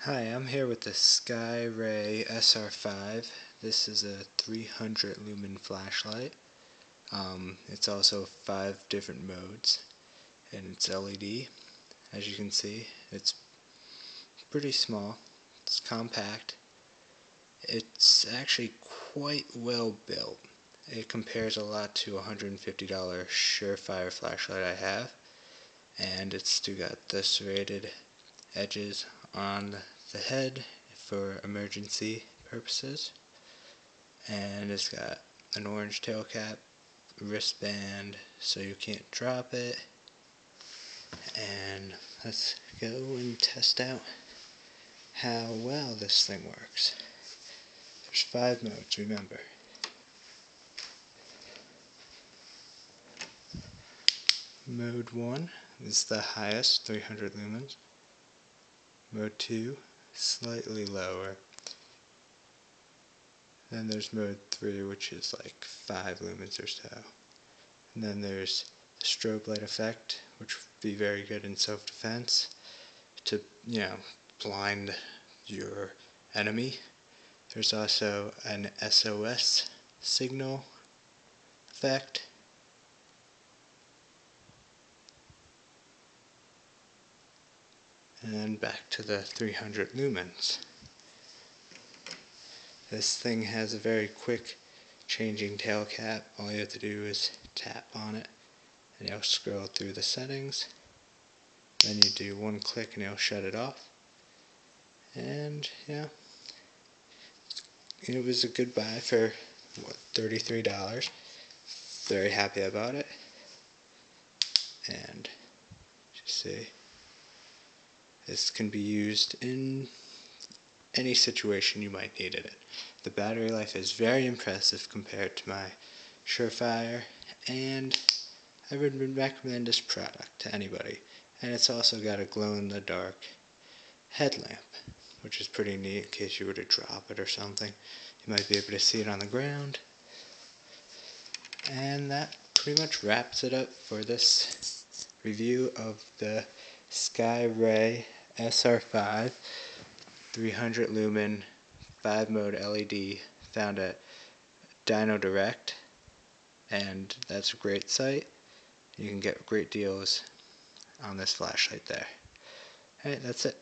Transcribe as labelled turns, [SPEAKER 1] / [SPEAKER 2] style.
[SPEAKER 1] Hi, I'm here with the Skyray SR5. This is a 300 lumen flashlight. It's also 5 different modes, and it's LED. As you can see, it's pretty small, it's compact, it's actually quite well built. It compares a lot to a $150 Surefire flashlight I have, and it's still got the serrated edges on the head for emergency purposes, and it's got an orange tail cap, wristband so you can't drop it. And let's go and test out how well this thing works. There's 5 modes, remember. Mode 1 is the highest, 300 lumens. Mode 2, slightly lower. Then there's mode 3, which is like 5 lumens or so. And then there's the strobe light effect, which would be very good in self-defense to, blind your enemy. There's also an SOS signal effect. And back to the 300 lumens. This thing has a very quick changing tail cap. All you have to do is tap on it and it'll scroll through the settings. Then you do one click and it'll shut it off. And yeah, it was a good buy for $33. Very happy about it. And you see, this can be used in any situation you might need it in. The battery life is very impressive compared to my Surefire, and I would recommend this product to anybody. And it's also got a glow-in-the-dark headlamp, which is pretty neat in case you were to drop it or something. You might be able to see it on the ground. And that pretty much wraps it up for this review of the Skyray SR5 300 lumen 5 mode LED found at Dino Direct, and that's a great site. You can get great deals on this flashlight there. Alright, that's it.